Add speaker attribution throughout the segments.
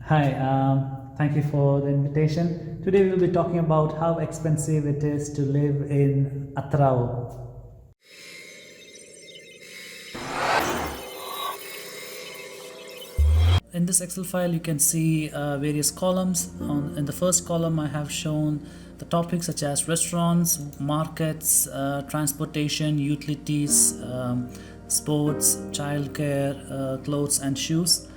Speaker 1: Hi, thank you for the invitation. Today we will be talking about how expensive it is to live in Atyrau. In this Excel file, you can see various columns. In the first column, I have shown the topics such as restaurants, markets, transportation, utilities, sports, childcare, clothes, and shoes.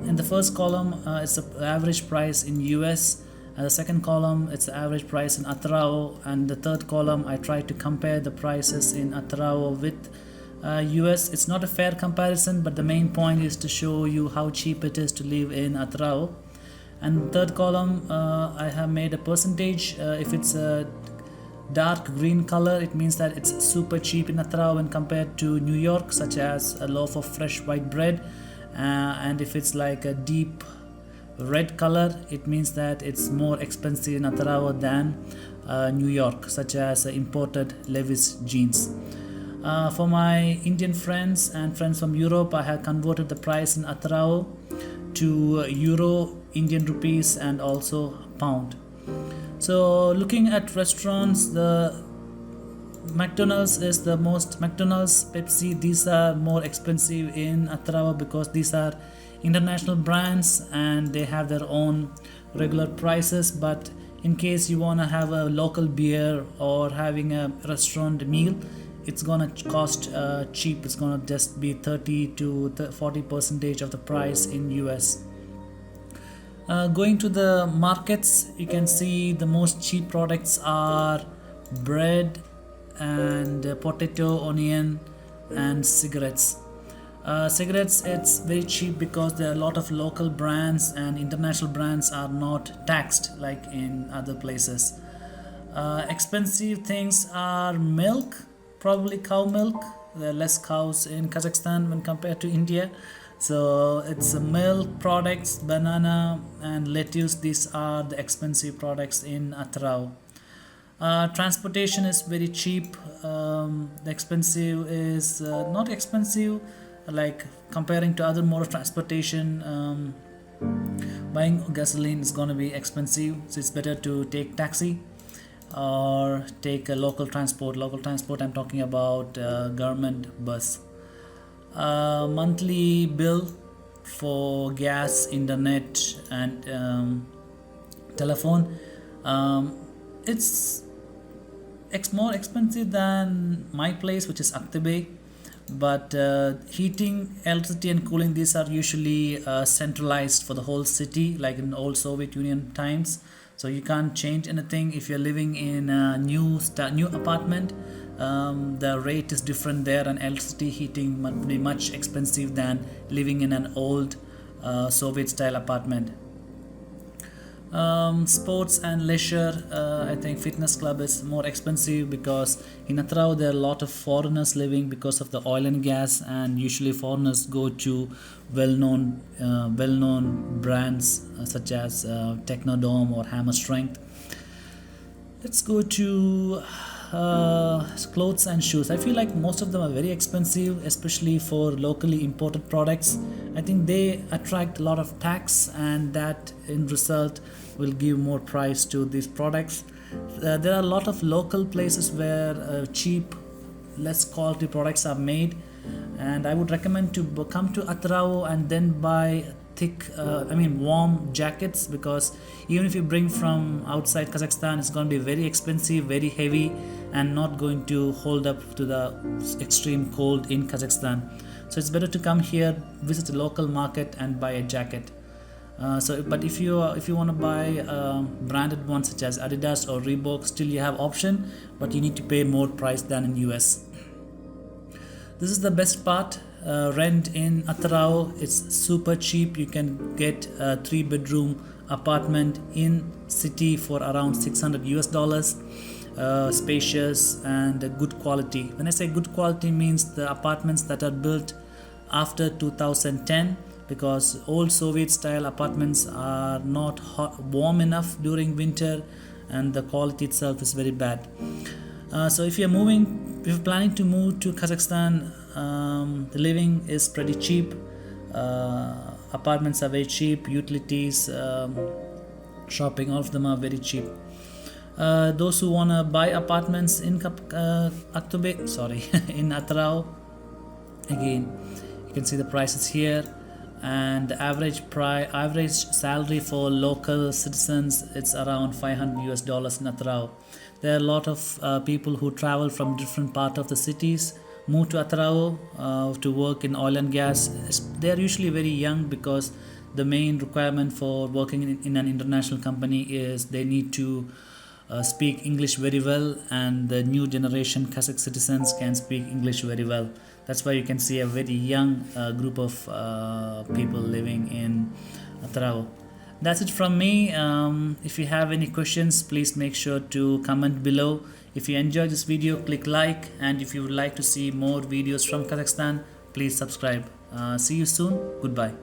Speaker 1: In the first column, it's the average price in US. And the second column, it's the average price in Atyrau. And the third column, I try to compare the prices in Atyrau with US. It's not a fair comparison, but the main point is to show you how cheap it is to live in Atyrau. And third column, I have made a percentage. If it's a dark green color, it means that it's super cheap in Atyrau when compared to New York, such as a loaf of fresh white bread. And if it's like a deep red color, it means that it's more expensive in Atyrau than New York, such as imported Levi's jeans. For my Indian friends and friends from Europe, I have converted the price in Atyrau to euro, Indian rupees, and also pound. So looking at restaurants, the McDonald's, Pepsi, these are more expensive in Atyrau because these are international brands and they have their own regular prices. But in case you want to have a local beer or having a restaurant meal, it's gonna cost cheap. It's gonna just be 30 to 40% of the price in US. Going to the markets, you can see the most cheap products are bread and potato, onion, and cigarettes. Cigarettes, it's very cheap because there are a lot of local brands and international brands are not taxed like in other places. Expensive things are milk, probably cow milk. There are less cows in Kazakhstan when compared to India. So it's milk products, banana, and lettuce. These are the expensive products in Atyrau. Transportation is very cheap. The expensive is not expensive, like comparing to other mode of transportation. Buying gasoline is going to be expensive, so it's better to take taxi or take a local transport. Local transport, I'm talking about government bus. Monthly bill for gas, internet, and telephone. It's more expensive than my place, which is Aktabe. But heating, electricity, and cooling, these are usually centralized for the whole city, like in old Soviet Union times. So you can't change anything. If you're living in a new apartment, the rate is different there, and electricity heating might be much expensive than living in an old Soviet style apartment. Sports and leisure, I think fitness club is more expensive because in Atyrau there are a lot of foreigners living because of the oil and gas, and usually foreigners go to well-known brands such as Technodome or Hammer Strength. Let's go to clothes and shoes. I feel like most of them are very expensive, especially for locally imported products. I think they attract a lot of tax, and that in result will give more price to these products. There are a lot of local places where cheap, less quality products are made, and I would recommend to come to Atyrau and then buy thick, warm jackets, because even if you bring from outside Kazakhstan, it's going to be very expensive, very heavy, and not going to hold up to the extreme cold in Kazakhstan. So it's better to come here, visit a local market, and buy a jacket. But if you want to buy branded ones such as Adidas or Reebok, still you have option, but you need to pay more price than in US. This is the best part. Rent in Atyrau, it's super cheap. You can get a 3-bedroom apartment in city for around $600 spacious and good quality. When I say good quality, means the apartments that are built after 2010, because old Soviet style apartments are not warm enough during winter, and the quality itself is very bad. So if you're planning to move to Kazakhstan, the living is pretty cheap. Apartments are very cheap, utilities, shopping, all of them are very cheap. Those who want to buy apartments in Aktobe, sorry, in Atyrau, again, you can see the prices here, and the average salary for local citizens, it's around $500 in Atyrau. There are a lot of people who travel from different part of the cities, move to Atyrau to work in oil and gas. They are usually very young, because the main requirement for working in an international company is they need to speak English very well, and the new generation Kazakh citizens can speak English very well. That's why you can see a very young group of people living in Atyrau. That's it from me. If you have any questions, please make sure to comment below. If you enjoyed this video, click like, and if you would like to see more videos from Kazakhstan, please subscribe. See you soon. Goodbye.